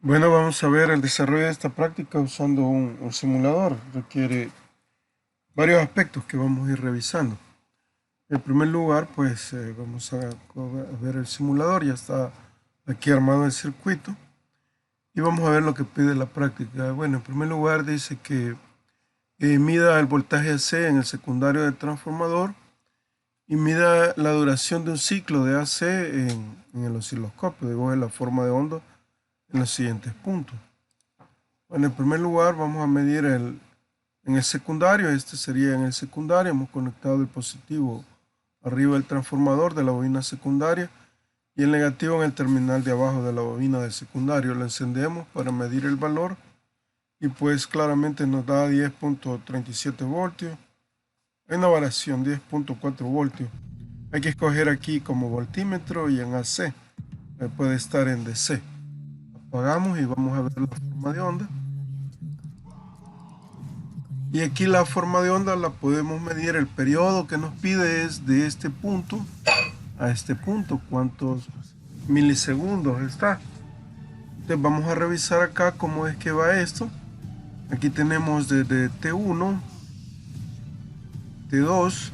Bueno, vamos a ver el desarrollo de esta práctica usando un simulador. Requiere varios aspectos que vamos a ir revisando. En primer lugar, pues vamos a ver el simulador. Ya está aquí armado el circuito. Y vamos a ver lo que pide la práctica. Bueno, en primer lugar dice que mida el voltaje AC en el secundario del transformador y mida la duración de un ciclo de AC en el osciloscopio. Dibuje la forma de onda en los siguientes puntos. Bueno, en primer lugar vamos a medir en el secundario. Este sería en el secundario. Hemos conectado el positivo arriba del transformador de la bobina secundaria y el negativo en el terminal de abajo de la bobina del secundario. Lo encendemos para medir el valor y pues claramente nos da 10.37 voltios. Hay una variación, 10.4 voltios. Hay que escoger aquí como voltímetro y en AC. Puede estar en DC. Apagamos y vamos a ver la forma de onda. Y aquí la forma de onda la podemos medir. El periodo que nos pide es de este punto a este punto. ¿Cuántos milisegundos está? Entonces vamos a revisar acá cómo es que va esto. Aquí tenemos desde T1, T2.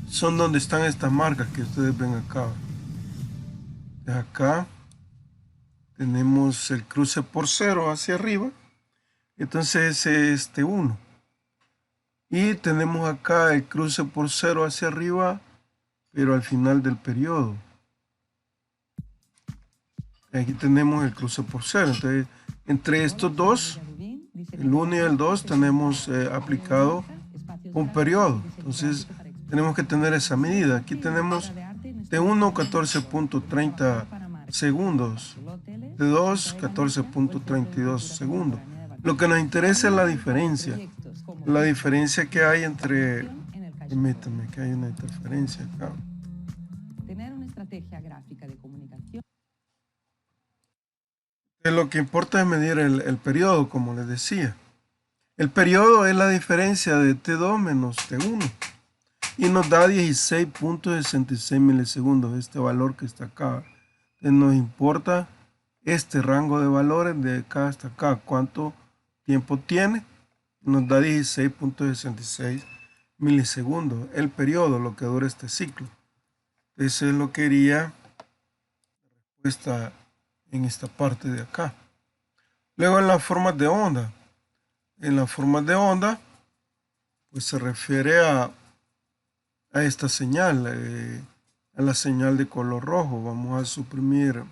Son donde están estas marcas que ustedes ven acá. De acá tenemos el cruce por cero hacia arriba. Entonces ese es T1. Y tenemos acá el cruce por cero hacia arriba, pero al final del periodo. Aquí tenemos el cruce por cero. Entonces, entre estos dos, el 1 y el 2, tenemos aplicado un periodo. Entonces, tenemos que tener esa medida. Aquí tenemos T1 14.30 segundos, T2 14.32 segundos. Lo que nos interesa es la diferencia. La diferencia que hay entre... Permítame que hay una interferencia acá. Tener una estrategia gráfica de comunicación. Lo que importa es medir el periodo, como les decía. El periodo es la diferencia de T2 menos T1 y nos da 16.66 milisegundos, este valor que está acá. Entonces nos importa este rango de valores de acá hasta acá, cuánto tiempo tiene. Nos da 16.66 milisegundos, el periodo, lo que dura este ciclo. Eso es lo que iría respuesta en esta parte de acá. Luego en las formas de onda. En las formas de onda, pues se refiere a esta señal, a la señal de color rojo. Vamos a suprimir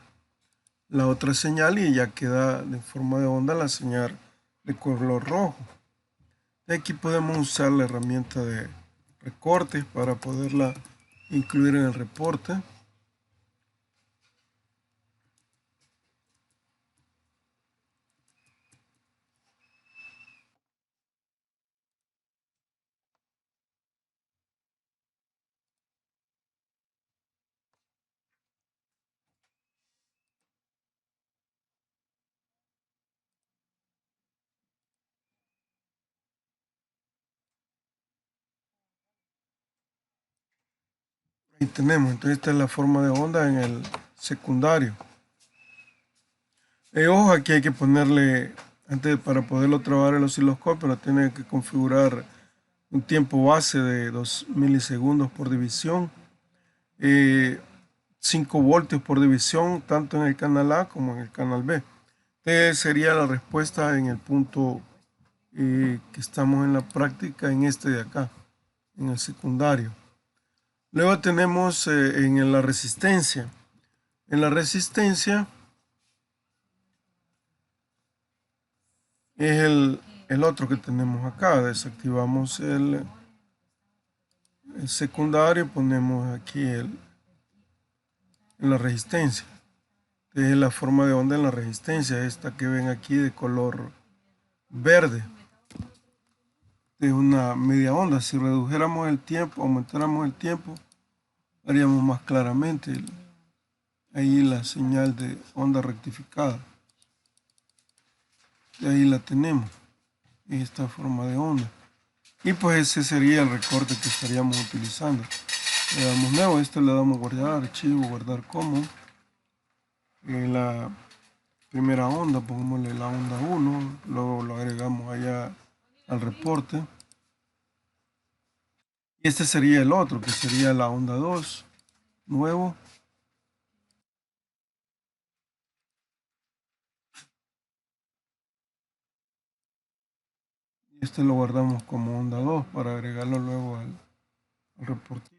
la otra señal y ya queda de forma de onda la señal de color rojo. De aquí podemos usar la herramienta de recortes para poderla incluir en el reporte. Ahí tenemos, entonces esta es la forma de onda en el secundario. Ojo, aquí hay que ponerle, antes para poderlo trabajar el osciloscopio, lo tiene que configurar un tiempo base de 2 milisegundos por división, 5 voltios por división, tanto en el canal A como en el canal B. Sería la respuesta en el punto que estamos en la práctica, en este de acá, en el secundario. Luego tenemos en la resistencia. En la resistencia es el otro que tenemos acá. Desactivamos el secundario y ponemos aquí en la resistencia. Es la forma de onda en la resistencia, esta que ven aquí de color verde. Es una media onda. Si redujéramos el tiempo, aumentáramos el tiempo, haríamos más claramente ahí la señal de onda rectificada. Y ahí la tenemos, esta forma de onda. Y pues ese sería el recorte que estaríamos utilizando. Le damos nuevo, esto le damos guardar archivo, guardar como. primera onda, pongámosle la onda 1, luego lo agregamos allá al reporte. Y este sería el otro, que sería la onda 2, nuevo. Y este lo guardamos como onda 2 para agregarlo luego al reporte.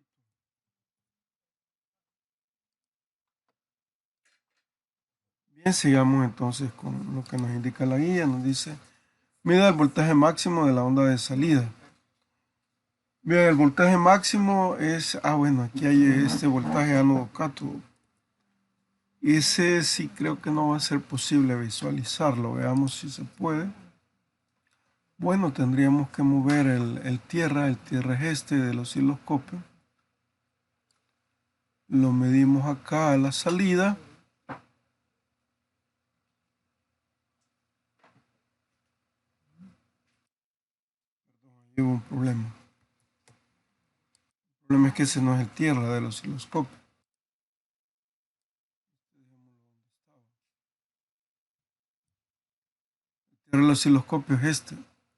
Bien, sigamos entonces con lo que nos indica la guía. Nos dice, mida el voltaje máximo de la onda de salida. Bien, el voltaje máximo es, bueno, aquí hay este voltaje ánodo cátodo. Ese sí creo que no va a ser posible visualizarlo. Veamos si se puede. Bueno, tendríamos que mover el tierra es este del osciloscopio. Lo medimos acá a la salida. Hubo un problema. El problema es que ese no es el tierra del osciloscopio. El tierra del osciloscopio es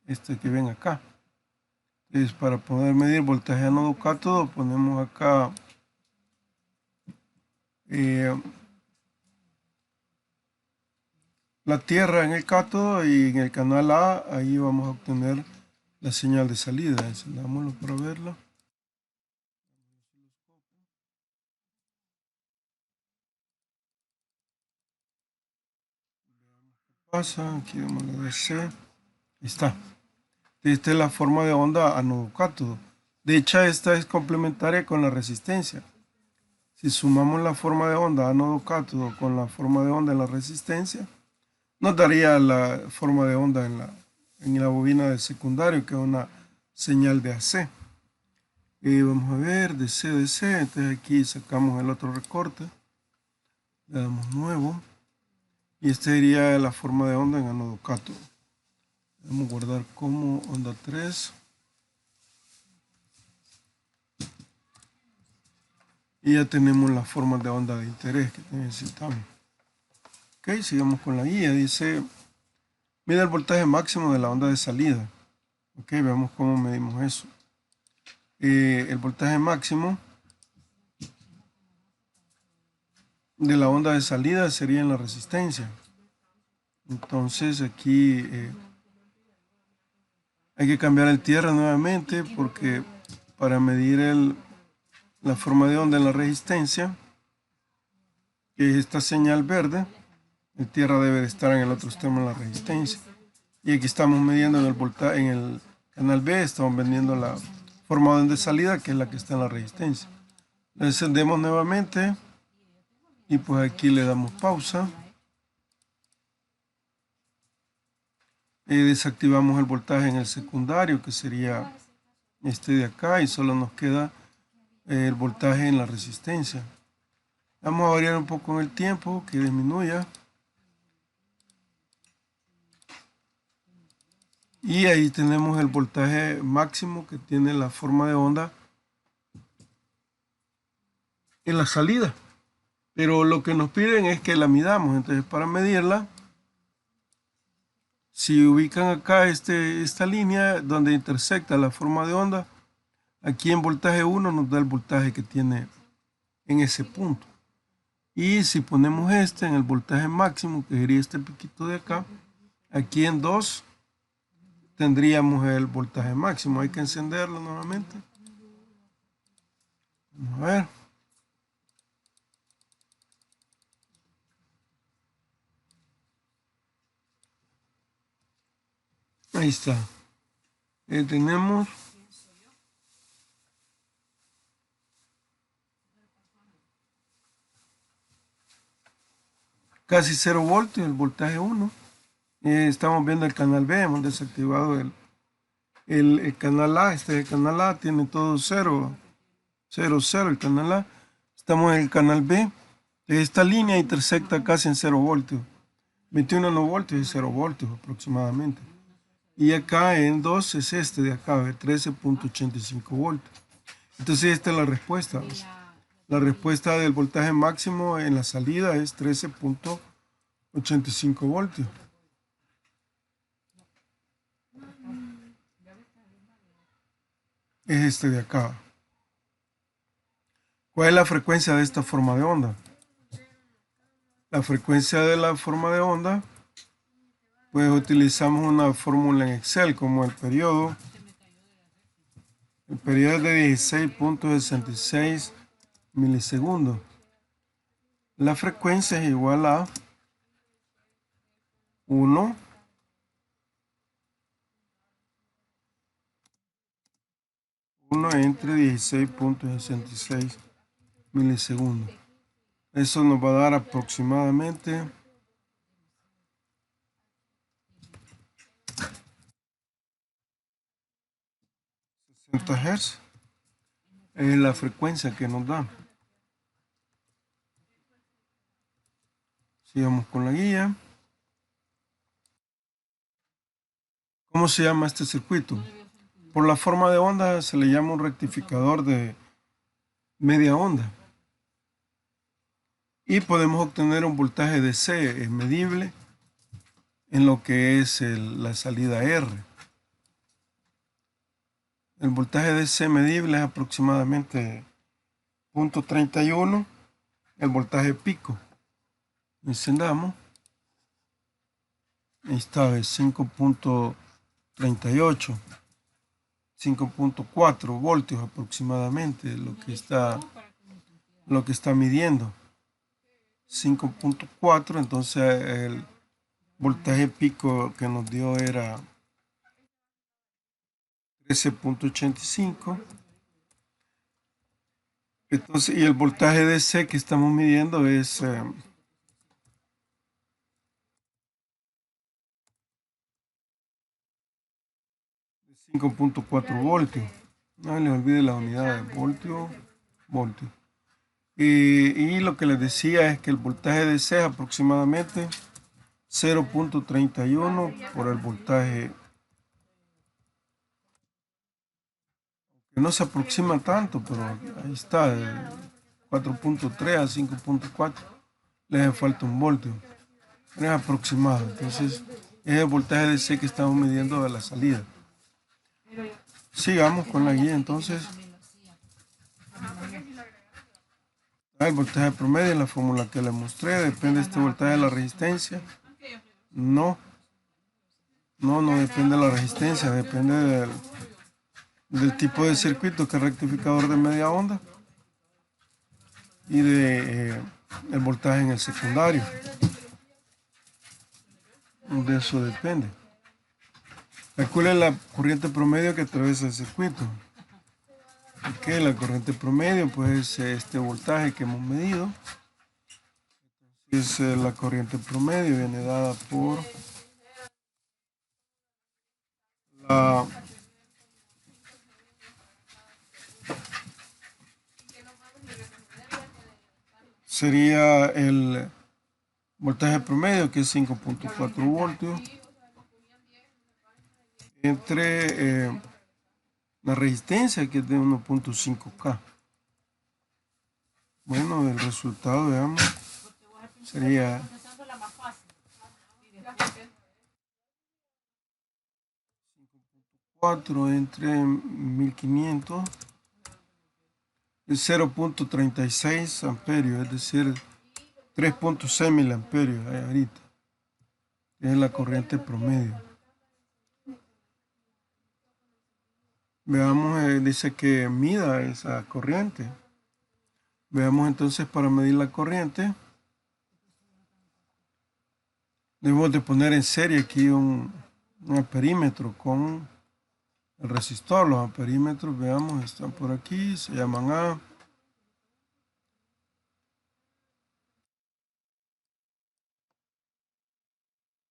este que ven acá. Entonces, para poder medir voltaje ánodo cátodo, ponemos acá la tierra en el cátodo y en el canal A, ahí vamos a obtener la señal de salida. Encendámoslo para verlo. Pasa, aquí vamos a DC. Ahí está. Esta es la forma de onda ánodo cátodo. De hecho, esta es complementaria con la resistencia. Si sumamos la forma de onda ánodo cátodo con la forma de onda en la resistencia, nos daría la forma de onda en la bobina de secundario, que es una señal de AC. Vamos a ver, DC, DC. Entonces aquí sacamos el otro recorte. Le damos nuevo. Y esta sería la forma de onda en ánodo cátodo. Vamos a guardar como onda 3. Y ya tenemos las formas de onda de interés que necesitamos. Ok, sigamos con la guía. Dice, mide el voltaje máximo de la onda de salida. Ok, veamos cómo medimos eso. El voltaje máximo de la onda de salida sería en la resistencia. Entonces aquí hay que cambiar el tierra nuevamente porque para medir la forma de onda en la resistencia, que es esta señal verde, el tierra debe de estar en el otro extremo de la resistencia. Y aquí estamos midiendo en el voltaje, en el canal B, estamos midiendo la forma de onda de salida, que es la que está en la resistencia. La encendemos nuevamente y pues aquí le damos pausa. Desactivamos el voltaje en el secundario, que sería este de acá, y solo nos queda el voltaje en la resistencia. Vamos a variar un poco en el tiempo, que disminuya. Y ahí tenemos el voltaje máximo que tiene la forma de onda en la salida. Pero lo que nos piden es que la midamos. Entonces, para medirla, si ubican acá esta línea donde intersecta la forma de onda, aquí en voltaje 1 nos da el voltaje que tiene en ese punto. Y si ponemos este en el voltaje máximo, que sería este piquito de acá, aquí en 2 tendríamos el voltaje máximo. Hay que encenderlo nuevamente. Vamos a ver. Ahí está. Tenemos casi 0 voltios, el voltaje 1. Estamos viendo el canal B, hemos desactivado el canal A. Este canal A tiene todo 0, 0, 0 el canal A. Estamos en el canal B. Esta línea intersecta casi en 0 voltios. 21 no voltios y 0 voltios aproximadamente. Y acá en 2 es este de acá, de 13.85 voltios. Entonces esta es la respuesta. La respuesta del voltaje máximo en la salida es 13.85 85 voltios. Es este de acá. ¿Cuál es la frecuencia de esta forma de onda? La frecuencia de la forma de onda, pues utilizamos una fórmula en Excel como el periodo. El periodo es de 16.66 milisegundos. La frecuencia es igual a 1 entre 16.66 milisegundos. Eso nos va a dar aproximadamente 60 Hz. Es la frecuencia que nos da. Sigamos con la guía. ¿Cómo se llama este circuito? Por la forma de onda se le llama un rectificador de media onda. Y podemos obtener un voltaje DC medible en lo que es la salida R. El voltaje DC medible es aproximadamente 0.31, el voltaje pico. Encendamos. Ahí está, de 5.38, 5.4 voltios aproximadamente, lo que está midiendo. 5.4, entonces el voltaje pico que nos dio era 13.85. Entonces, y el voltaje DC que estamos midiendo es 5.4 voltios. No les olvide la unidad de voltio. Y lo que les decía es que el voltaje DC es aproximadamente 0.31 por el voltaje, que no se aproxima tanto, pero ahí está, de 4.3 a 5.4, le hace falta un voltio, pero es aproximado. Entonces es el voltaje DC que estamos midiendo de la salida. Sigamos con la guía entonces. El voltaje promedio en la fórmula que les mostré, depende de este voltaje de la resistencia. No depende de la resistencia, depende del tipo de circuito, que es rectificador de media onda, y de el voltaje en el secundario. De eso depende. Calcule la corriente promedio que atraviesa el circuito. Ok, la corriente promedio pues es este voltaje que hemos medido. Es la corriente promedio, viene dada por la sería el voltaje promedio, que es 5.4 voltios, entre la resistencia, que es de 1.5K. Bueno, el resultado, veamos, sería 4 entre 1500 es 0.36 amperios, es decir, 3.6 miliamperios ahorita. Es la corriente promedio. Veamos, dice que mida esa corriente. Veamos entonces, para medir la corriente, debemos de poner en serie aquí un amperímetro con el resistor. Los amperímetros, veamos, están por aquí, se llaman A.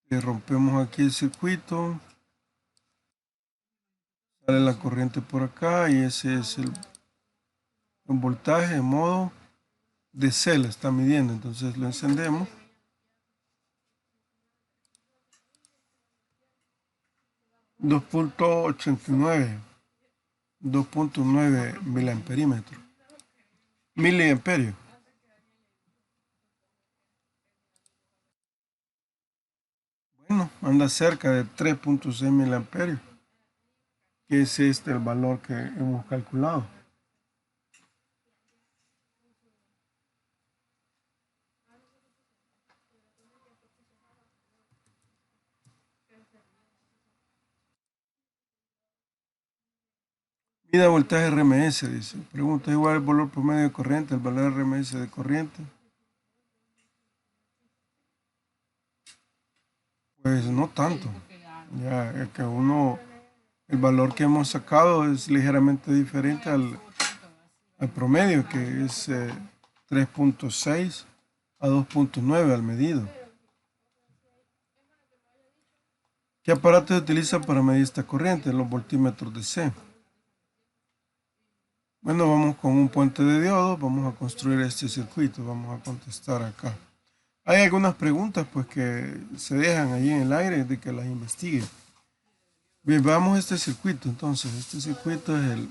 Le rompemos aquí el circuito, sale la corriente por acá y ese es el voltaje en modo DC, la está midiendo. Entonces lo encendemos. 2.89, 2.9 miliamperios. bueno, anda cerca de 3.6 miliamperios, que es el valor que hemos calculado. Mida voltaje RMS, dice. Pregunta, ¿es igual el valor promedio de corriente, el valor RMS de corriente? Pues no tanto. Ya es que el valor que hemos sacado es ligeramente diferente al promedio, que es 3.6 a 2.9 al medido. ¿Qué aparato se utiliza para medir esta corriente? Los voltímetros de C. Bueno, vamos con un puente de diodos, vamos a construir este circuito, vamos a contestar acá. Hay algunas preguntas pues que se dejan ahí en el aire de que las investigue. Bien, veamos este circuito. Entonces, este circuito es el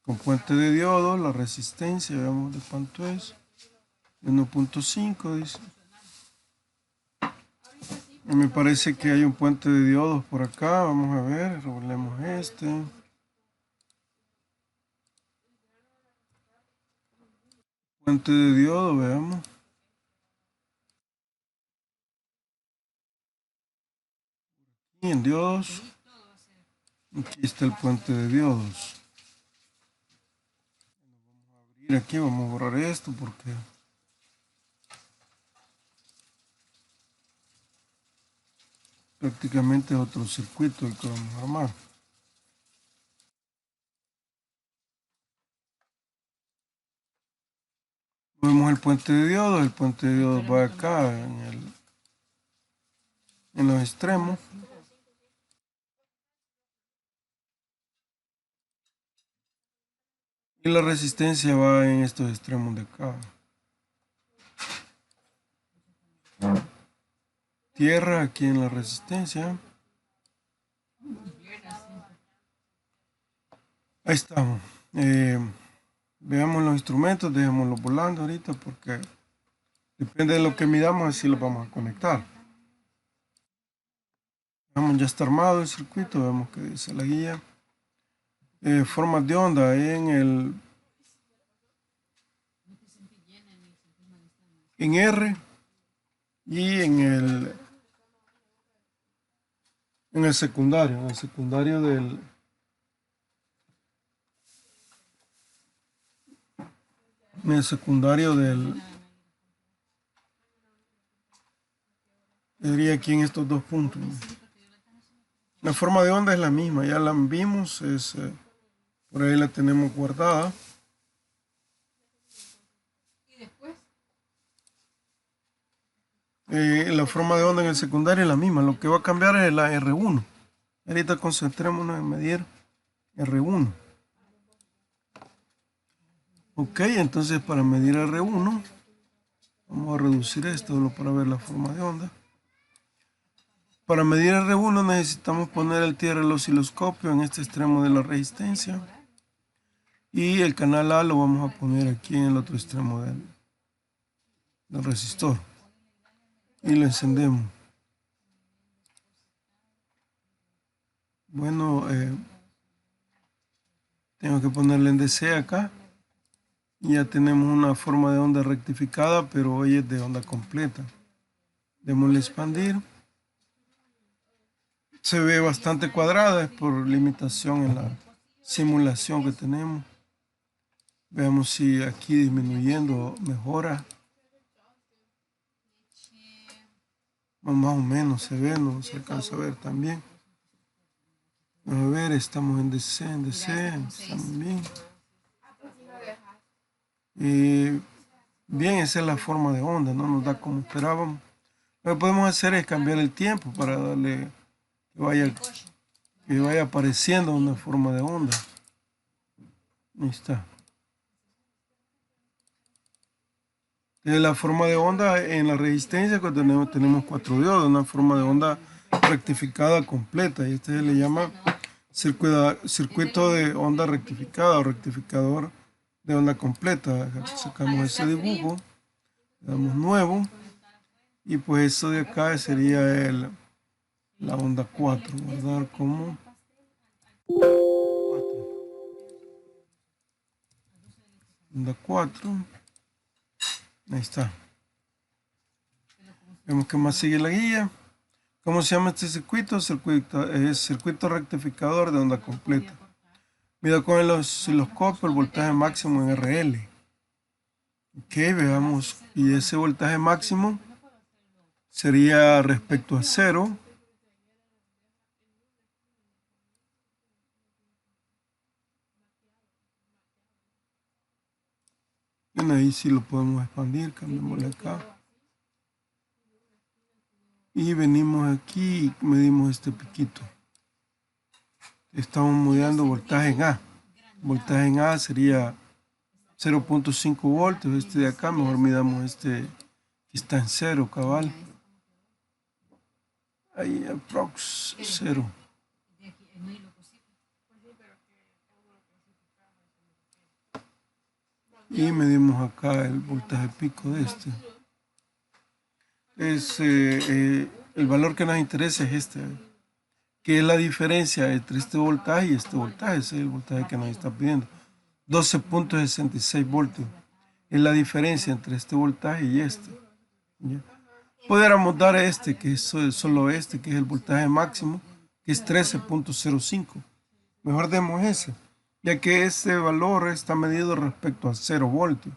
con puente de diodos, la resistencia, veamos de cuánto es. 1.5 dice. Y me parece que hay un puente de diodos por acá. Vamos a ver, revolvemos este. Puente de diodos, veamos. Y en diodos. Aquí está el puente de diodos. Vamos a abrir aquí, vamos a borrar esto porque prácticamente es otro circuito el que vamos a armar. Vemos el puente de diodos va acá en los extremos. Y la resistencia va en estos extremos de acá. Tierra aquí en la resistencia. Ahí estamos. Veamos los instrumentos, dejémoslos volando ahorita porque depende de lo que midamos, así los vamos a conectar. Vamos, ya está armado el circuito, vemos que dice la guía. Formas de onda en R y en el secundario, diría aquí en estos dos puntos. La forma de onda es la misma, ya la vimos, por ahí la tenemos guardada. La forma de onda en el secundario es la misma, lo que va a cambiar es la R1. Ahorita concentrémonos en medir R1. Ok, entonces para medir R1, vamos a reducir esto solo para ver la forma de onda. Para medir R1 necesitamos poner el tierra del osciloscopio en este extremo de la resistencia. Y el canal A lo vamos a poner aquí en el otro extremo del resistor. Y lo encendemos. Bueno, tengo que ponerle en DC acá. Y ya tenemos una forma de onda rectificada, pero hoy es de onda completa. Démosle expandir. Se ve bastante cuadrada, es por limitación en la simulación que tenemos. Veamos si aquí disminuyendo mejora. Más o menos se ve, no se alcanza a ver también. Vamos a ver, estamos en DC, estamos bien. Bien, esa es la forma de onda, no nos da como esperábamos. Lo que podemos hacer es cambiar el tiempo para darle que vaya apareciendo una forma de onda. Ahí está. La forma de onda en la resistencia que tenemos 4 diodos, una forma de onda rectificada completa, y este se le llama circuito de onda rectificada o rectificador de onda completa. Sacamos ese dibujo, le damos nuevo Y pues esto de acá sería la onda 4, guardar como 4. Onda 4. Ahí está. Vemos que más sigue la guía. ¿Cómo se llama este circuito? Es circuito rectificador de onda completa. Mida con el osciloscopio el voltaje máximo en RL. Ok, veamos. Y ese voltaje máximo sería respecto a 0. Bueno, ahí sí lo podemos expandir. Cambiémosle acá. Y venimos aquí y medimos este piquito. Estamos midiendo voltaje en A. Voltaje en A sería 0.5 voltios. Este de acá, mejor midamos este que está en 0, cabal. Ahí aprox 0. Y medimos acá el voltaje pico de este. El valor que nos interesa es este, que es la diferencia entre este voltaje y este voltaje. Ese es el voltaje que nos está pidiendo. 12.66 voltios. Es la diferencia entre este voltaje y este. ¿Ya? Pudiéramos dar este, que es solo este, que es el voltaje máximo, que es 13.05. Mejor demos ese, ya que este valor está medido respecto a 0 voltios.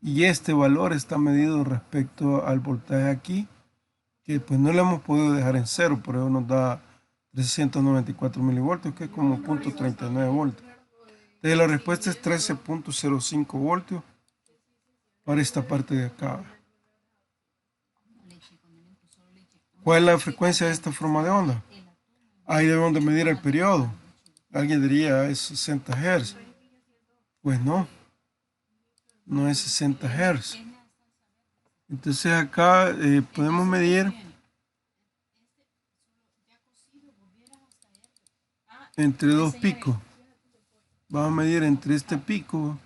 Y este valor está medido respecto al voltaje aquí, que pues no lo hemos podido dejar en 0, por eso nos da 394 milivoltios, que es como 0.39 voltios. Entonces la respuesta es 13.05 voltios para esta parte de acá. ¿Cuál es la frecuencia de esta forma de onda? Ahí debemos de medir el periodo. Alguien diría, es 60 Hz. Pues no, no es 60 Hz. Entonces acá podemos medir entre dos picos. Vamos a medir entre este pico.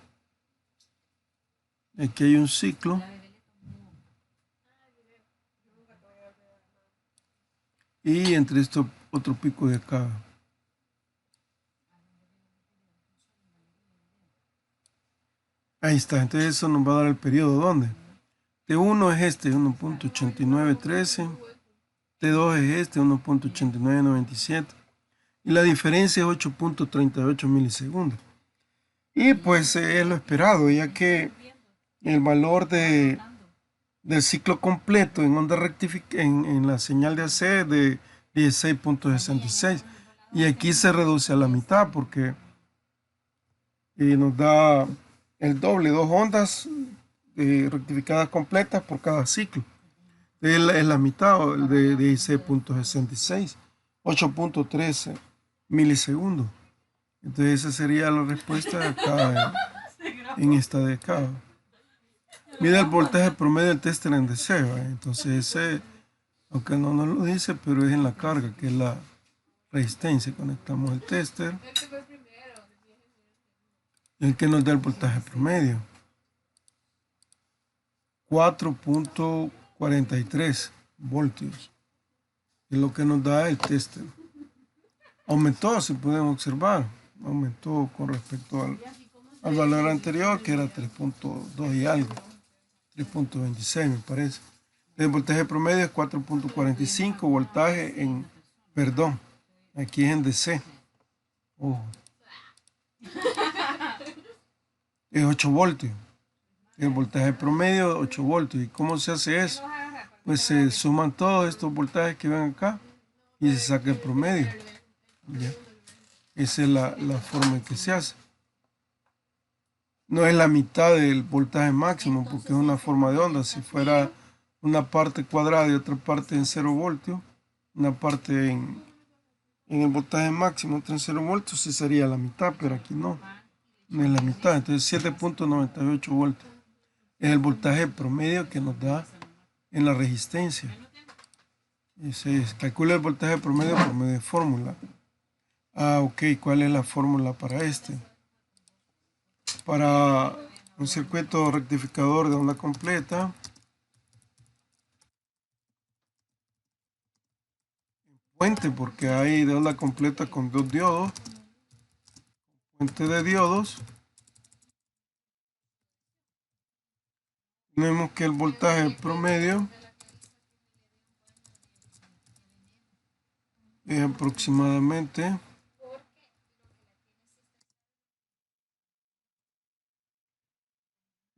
Aquí hay un ciclo. Y entre esto otro pico de acá. Ahí está. Entonces eso nos va a dar el periodo. ¿Dónde? T1 es este, 1.8913. T2 es este, 1.8997. Y la diferencia es 8.38 milisegundos. Y pues es lo esperado, ya que el valor del ciclo completo en onda en la señal de AC es de 16.66. Y aquí se reduce a la mitad porque nos da el doble, 2 ondas rectificadas completas por cada ciclo. Es la mitad de 16.66, 8.13 milisegundos. Entonces esa sería la respuesta acá en esta de acá. Mide el voltaje promedio del tester en DC. Entonces ese, aunque no nos lo dice, pero es en la carga, que es la resistencia. Conectamos el tester. El que nos da el voltaje promedio. 4.43 voltios. Es lo que nos da el tester. Aumentó, si podemos observar. Aumentó con respecto al valor anterior, que era 3.2 y algo. 3.26 me parece. El voltaje promedio es 4.45 voltaje en, perdón, aquí es en DC. Ojo. Es 8 voltios. El voltaje promedio 8 voltios. ¿Y cómo se hace eso? Pues se suman todos estos voltajes que ven acá y se saca el promedio. ¿Ya? Esa es la forma en que se hace. No es la mitad del voltaje máximo porque es una forma de onda. Si fuera una parte cuadrada y otra parte en 0 voltios, una parte en el voltaje máximo, otra en 0 voltios, sí sería la mitad, pero aquí no. No es la mitad. Entonces 7.98 voltios es el voltaje promedio que nos da en la resistencia. Calcula el voltaje promedio por medio de fórmula. Ok, ¿cuál es la fórmula para este? Para un circuito rectificador de onda completa, fuente porque hay deuda completa con 2 diodos. Fuente de diodos. Tenemos que el voltaje promedio es aproximadamente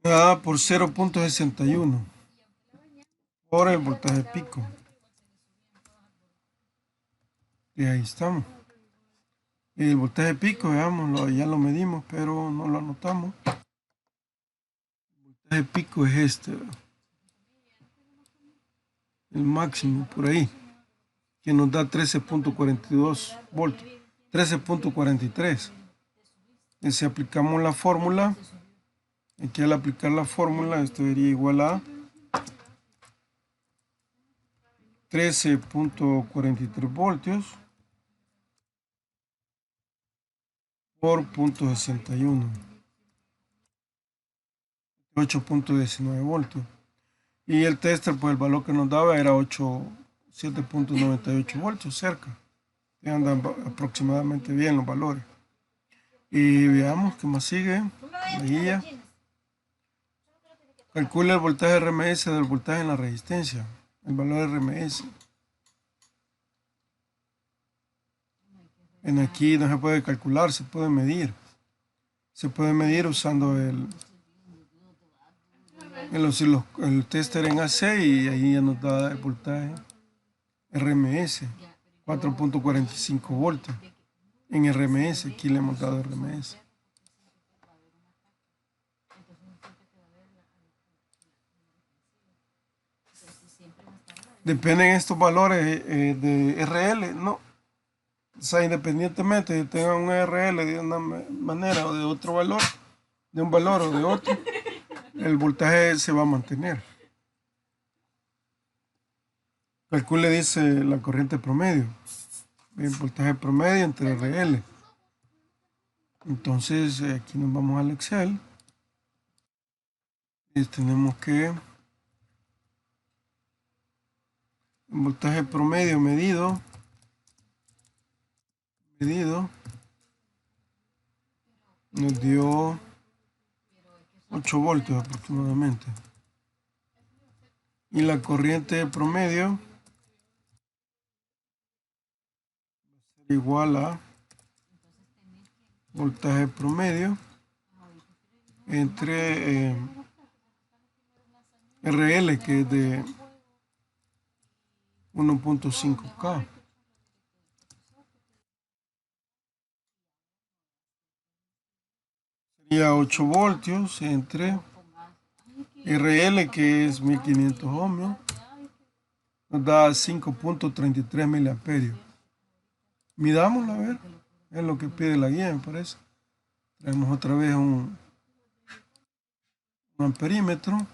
dada por 0.61 por el voltaje pico. Y ahí estamos. Y el voltaje pico, veámoslo, ya lo medimos, pero no lo anotamos. El voltaje pico es este, el máximo por ahí, que nos da 13.42 voltios, 13.43. Y si aplicamos la fórmula, aquí al aplicar la fórmula, esto sería igual a 13.43 voltios por 0.61, 8.19 voltios. Y el tester, pues el valor que nos daba era 7.98 voltios, cerca. Y andan aproximadamente bien los valores. Y veamos qué más sigue. La guía. Calcula el voltaje RMS del voltaje en la resistencia. El valor RMS. En aquí no se puede calcular, se puede medir. Se puede medir usando el tester en AC y ahí ya nos da el voltaje RMS, 4.45 voltios. En RMS, aquí le hemos dado RMS. Dependen estos valores de RL, no. O sea, independientemente de que tengan un RL de una manera o de otro valor, de un valor o de otro, el voltaje se va a mantener. Calcule, dice, la corriente promedio. El voltaje promedio entre RL. Entonces, aquí nos vamos al Excel. Y tenemos que el voltaje promedio medido nos dio 8 voltios aproximadamente. Y la corriente promedio va a ser igual a voltaje promedio entre RL, que es de 1.5K. Sería 8 voltios entre RL, que es 1500 ohmios, nos da 5.33 miliamperios. Midámoslo, a ver, es lo que pide la guía, me parece. Traemos otra vez un amperímetro.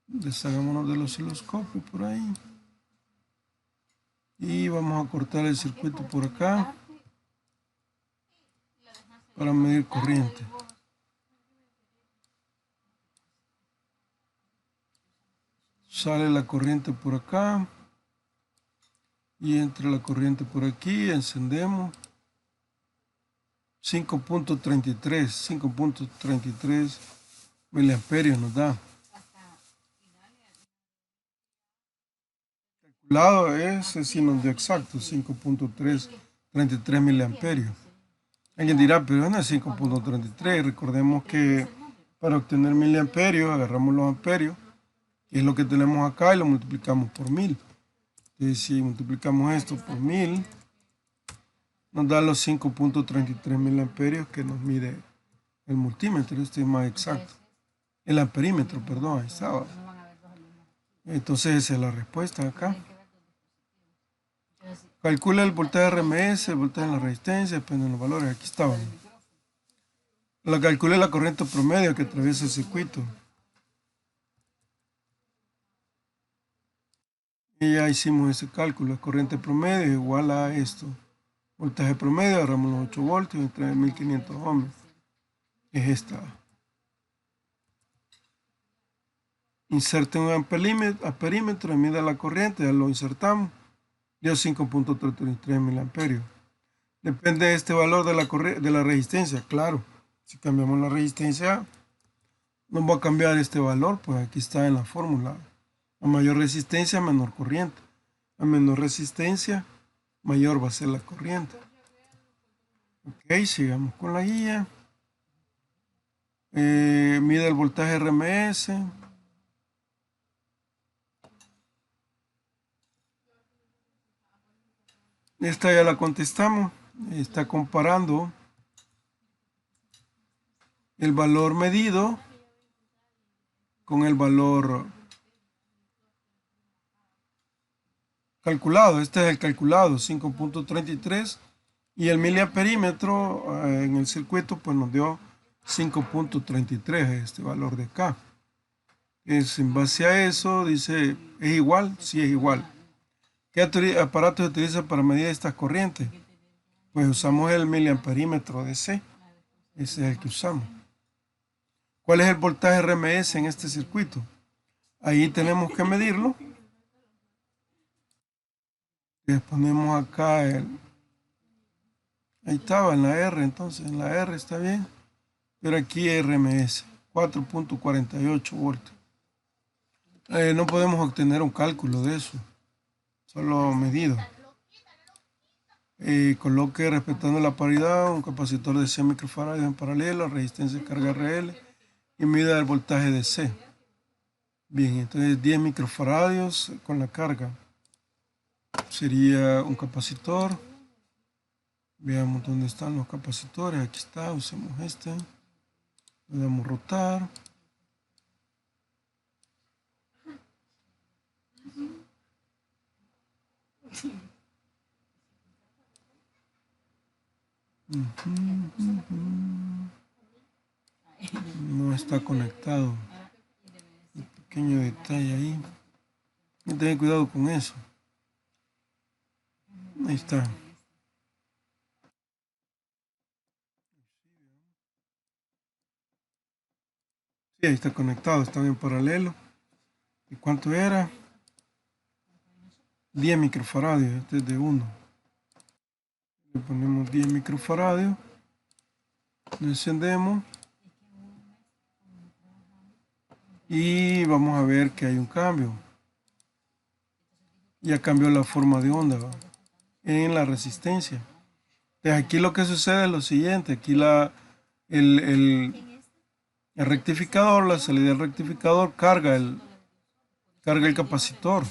Deshagámonos del osciloscopio por ahí. Y vamos a cortar el circuito por acá para medir corriente. Sale la corriente por acá y entra la corriente por aquí. Encendemos. 5.33 miliamperios nos da. Calculado ese sí nos dio exacto, 5.33 miliamperios. Alguien dirá, pero no es 5.33. Recordemos que para obtener miliamperios agarramos los amperios, que es lo que tenemos acá, y lo multiplicamos por 1000. Entonces, si multiplicamos esto por 1000, nos da los 5.33 miliamperios que nos mide el multímetro. Este es más exacto. El amperímetro, perdón, ahí estaba. Entonces, esa es la respuesta acá. Calcula el voltaje RMS, el voltaje en la resistencia, depende de los valores. Aquí estaban. Calcula la corriente promedio que atraviesa el circuito. Y ya hicimos ese cálculo. La corriente promedio es igual a esto. Voltaje promedio, agarramos los 8 voltios entre 1500 ohmios. Es esta. Inserte un amperímetro, mida la corriente, ya lo insertamos. dio 5.33 miliamperios. Depende de este valor de la resistencia, claro. Si cambiamos la resistencia, nos va a cambiar este valor, pues aquí está en la fórmula. A mayor resistencia, menor corriente. A menor resistencia, mayor va a ser la corriente. Ok, sigamos con la guía. Mide el voltaje RMS. Esta ya la contestamos. Está comparando el valor medido con el valor calculado. Este es el calculado, 5.33. Y el miliamperímetro en el circuito pues nos dio 5.33, este valor de acá. Es en base a eso, dice, ¿es igual? Sí, es igual. ¿Qué aparato se utiliza para medir estas corrientes? Pues usamos el miliamperímetro DC. Ese es el que usamos. ¿Cuál es el voltaje RMS en este circuito? Ahí tenemos que medirlo. Les ponemos acá ahí estaba en la R, entonces en la R está bien. Pero aquí RMS, 4.48 voltios. No podemos obtener un cálculo de eso, solo medido. Coloque respetando la paridad un capacitor de 100 microfarads en paralelo, resistencia de carga RL y mida el voltaje DC. Bien, entonces 10 microfaradios con la carga. Sería un capacitor. Veamos dónde están los capacitores. Aquí está, usemos este. Le damos rotar. No está conectado. Un pequeño detalle ahí. Hay que tener cuidado con eso. Ahí está. Sí, ahí está conectado, están en paralelo. ¿Y cuánto era? 10 microfaradios, este es de 1. Le ponemos 10 microfaradios. Lo encendemos. Y vamos a ver que hay un cambio. Ya cambió la forma de onda, ¿va? En la resistencia. Entonces aquí lo que sucede es lo siguiente. Aquí el rectificador, la salida del rectificador carga el capacitor.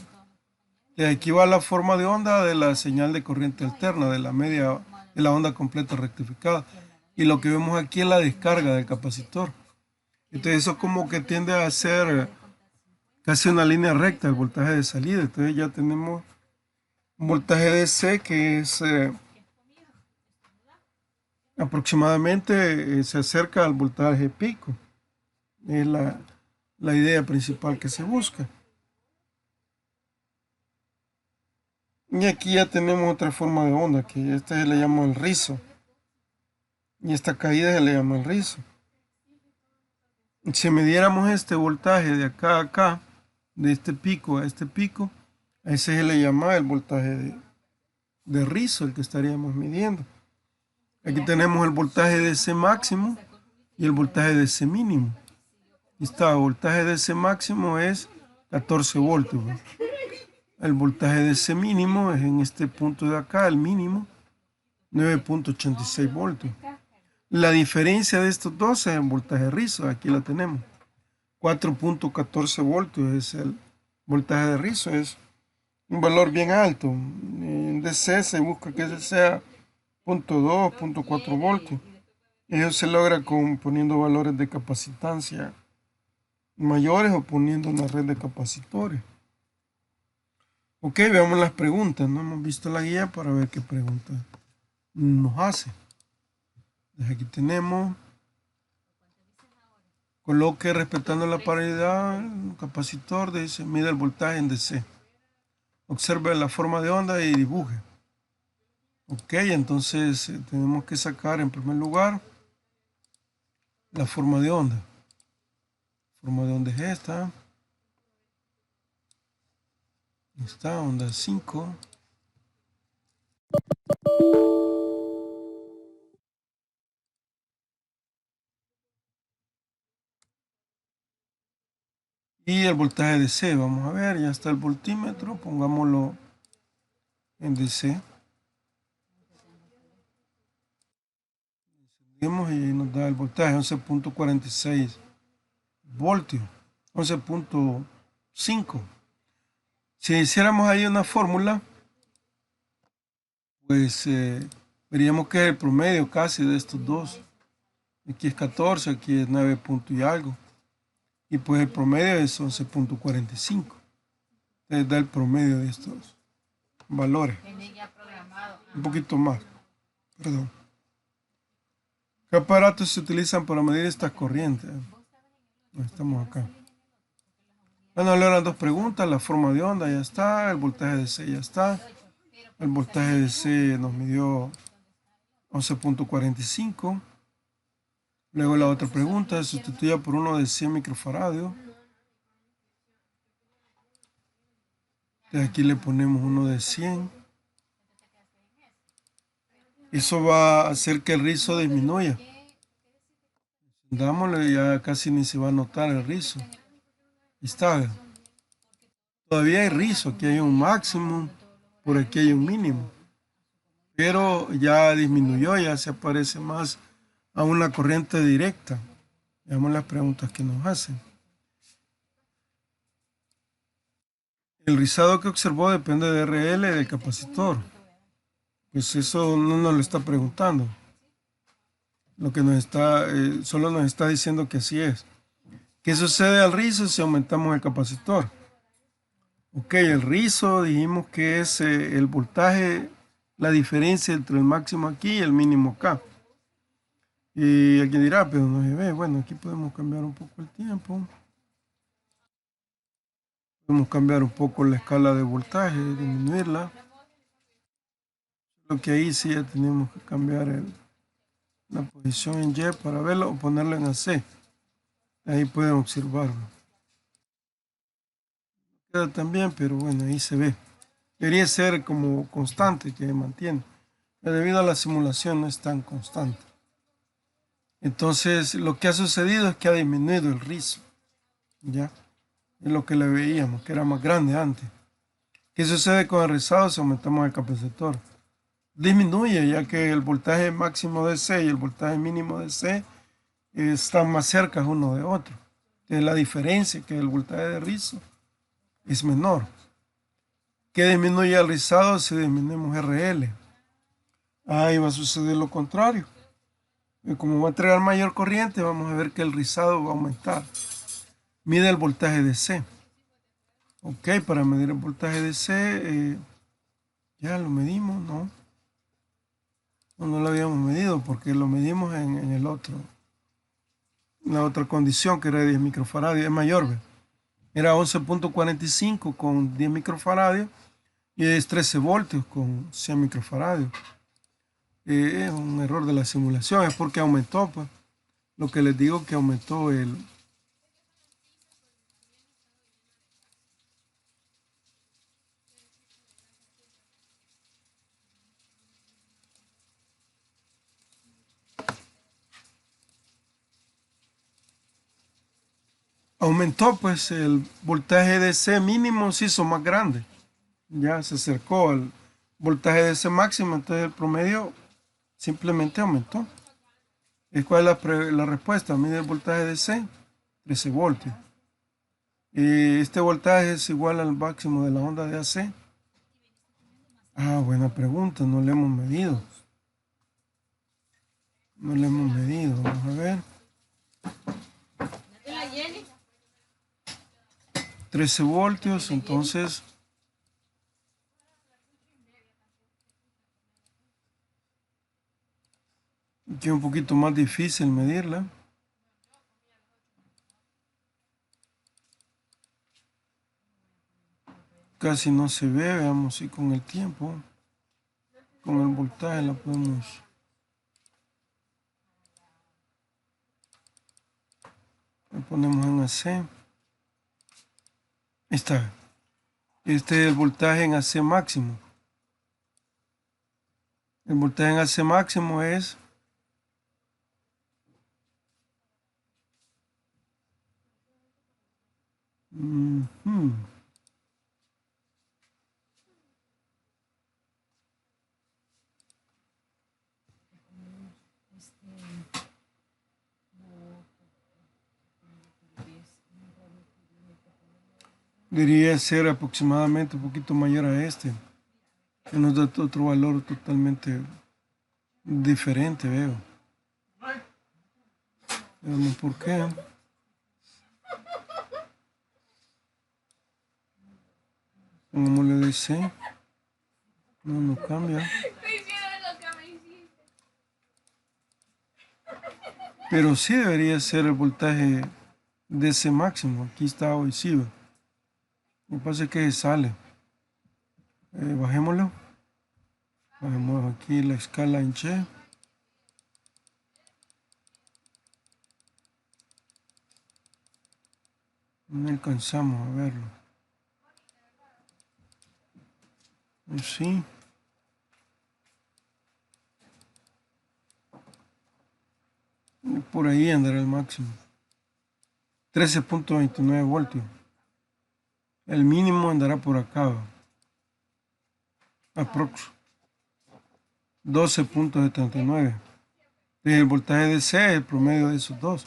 Y aquí va la forma de onda de la señal de corriente alterna, de la onda completa rectificada. Y lo que vemos aquí es la descarga del capacitor. Entonces eso como que tiende a ser casi una línea recta el voltaje de salida. Entonces ya tenemos un voltaje DC que es aproximadamente se acerca al voltaje pico. Es la idea principal que se busca. Y aquí ya tenemos otra forma de onda, que esta se le llama el rizo. Y esta caída se le llama el rizo. Si midiéramos este voltaje de acá a acá, de este pico a este pico, a ese se le llama el voltaje de rizo, el que estaríamos midiendo. Aquí tenemos el voltaje de DC máximo y el voltaje de DC mínimo. Y está, el voltaje de DC máximo es 14 voltios. ¿No? El voltaje de DC mínimo es en este punto de acá, el mínimo, 9.86 voltios. La diferencia de estos dos es el voltaje rizo, aquí la tenemos. 4.14 voltios es el voltaje de rizo, es un valor bien alto. En DC se busca que ese sea 0.2, 0.4 voltios. Eso se logra poniendo valores de capacitancia mayores o poniendo una red de capacitores. Ok, veamos las preguntas. No hemos visto la guía para ver qué preguntas nos hace. Desde aquí tenemos. Coloque respetando la paridad, un capacitor, dice, mide el voltaje en DC. Observe la forma de onda y dibuje. Ok, entonces tenemos que sacar en primer lugar la forma de onda. La forma de onda es esta. Esta onda 5. Y el voltaje DC, vamos a ver, ya está el voltímetro, pongámoslo en DC. Encendemos y nos da el voltaje 11.46 voltios, 11.5. Si hiciéramos ahí una fórmula, pues veríamos que es el promedio casi de estos dos. Aquí es 14, aquí es 9 punto y algo. Y pues el promedio es 11.45. Entonces da el promedio de estos valores. Un poquito más. Perdón. ¿Qué aparatos se utilizan para medir estas corrientes? Estamos acá. Bueno, le eran dos preguntas. La forma de onda ya está. El voltaje de C ya está. El voltaje de C nos midió 11.45. Luego la otra pregunta, sustituya por uno de 100 microfaradios. Entonces aquí le ponemos uno de 100. Eso va a hacer que el rizo disminuya. Dámosle, ya casi ni se va a notar el rizo. Está. Todavía hay rizo, aquí hay un máximo, por aquí hay un mínimo. Pero ya disminuyó, ya se parece más a una corriente directa. Veamos las preguntas que nos hacen. El rizado que observó depende de RL del capacitor. Pues eso no nos lo está preguntando. Lo que nos está, solo nos está diciendo que así es. ¿Qué sucede al rizo si aumentamos el capacitor? Ok, el rizo dijimos que es el voltaje, la diferencia entre el máximo aquí y el mínimo acá. Y alguien dirá, pero no se ve. Bueno, aquí podemos cambiar un poco el tiempo. Podemos cambiar un poco la escala de voltaje, disminuirla. Lo que ahí sí ya tenemos que cambiar la posición en Y para verlo o ponerla en AC. Ahí pueden observarlo. Queda también, pero bueno, ahí se ve. Debería ser como constante, que mantiene. Pero debido a la simulación no es tan constante. Entonces, lo que ha sucedido es que ha disminuido el rizo. ¿Ya? Es lo que le veíamos, que era más grande antes. ¿Qué sucede con el rizado si aumentamos el capacitor? Disminuye, ya que el voltaje máximo de C y el voltaje mínimo de C están más cerca uno de otro. Entonces, la diferencia que el voltaje de rizo es menor. ¿Qué disminuye el rizado si disminuimos RL? Ahí va a suceder lo contrario. Y como va a entregar mayor corriente, vamos a ver que el rizado va a aumentar. Mide el voltaje de C. Ok, para medir el voltaje de C, ya lo medimos, ¿no? No lo habíamos medido porque lo medimos en el otro. En la otra condición que era 10 microfaradios, es mayor, ¿ve? Era 11.45 con 10 microfaradios y es 13 voltios con 100 microfaradios. Es un error de la simulación, es porque aumentó, pues. Lo que les digo que aumentó el... Aumentó, pues, el voltaje de C mínimo se hizo más grande. Ya se acercó al voltaje de C máximo, entonces el promedio simplemente aumentó. ¿Cuál es la respuesta? Mide el voltaje de C, 13 voltios. Este voltaje es igual al máximo de la onda de AC. Ah, buena pregunta, no le hemos medido. No le hemos medido, vamos a ver. 13 voltios, entonces... Aquí es un poquito más difícil medirla. Casi no se ve, veamos si con el tiempo, con el voltaje la podemos... La ponemos en AC. Ahí está. Este es el voltaje en AC máximo. El voltaje en AC máximo es ujú, debería ser aproximadamente un poquito mayor a este, que nos da otro valor totalmente diferente, veo. Veamos por qué. Pongámosle DC. No, no cambia. Pero sí debería ser el voltaje DC máximo. Aquí está hoy sí. Lo que pasa es que sale. Bajémoslo. Bajemos aquí la escala en Che. No alcanzamos a verlo. Sí. Por ahí andará el máximo. 13.29 voltios. El mínimo andará por acá. Aprox. 12.79. El voltaje DC es el promedio de esos dos.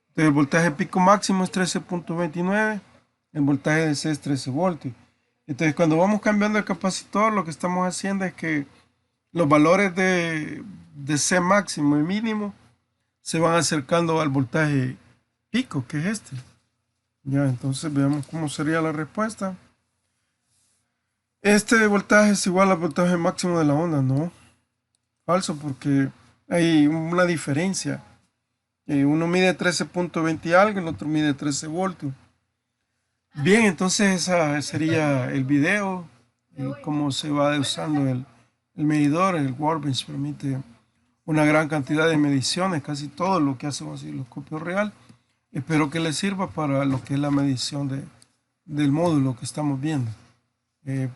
Entonces, el voltaje pico máximo es 13.29. El voltaje DC es 13 voltios. Entonces, cuando vamos cambiando el capacitor, lo que estamos haciendo es que los valores de C máximo y mínimo se van acercando al voltaje pico, que es este. Ya, entonces veamos cómo sería la respuesta. Este voltaje es igual al voltaje máximo de la onda, ¿no? Falso, porque hay una diferencia. Uno mide 13.20 y algo, el otro mide 13 voltios. Bien, entonces ese sería el video y cómo se va usando el medidor. El Workbench permite una gran cantidad de mediciones, casi todo lo que hace un osciloscopio real. Espero que les sirva para lo que es la medición del módulo que estamos viendo. Bien.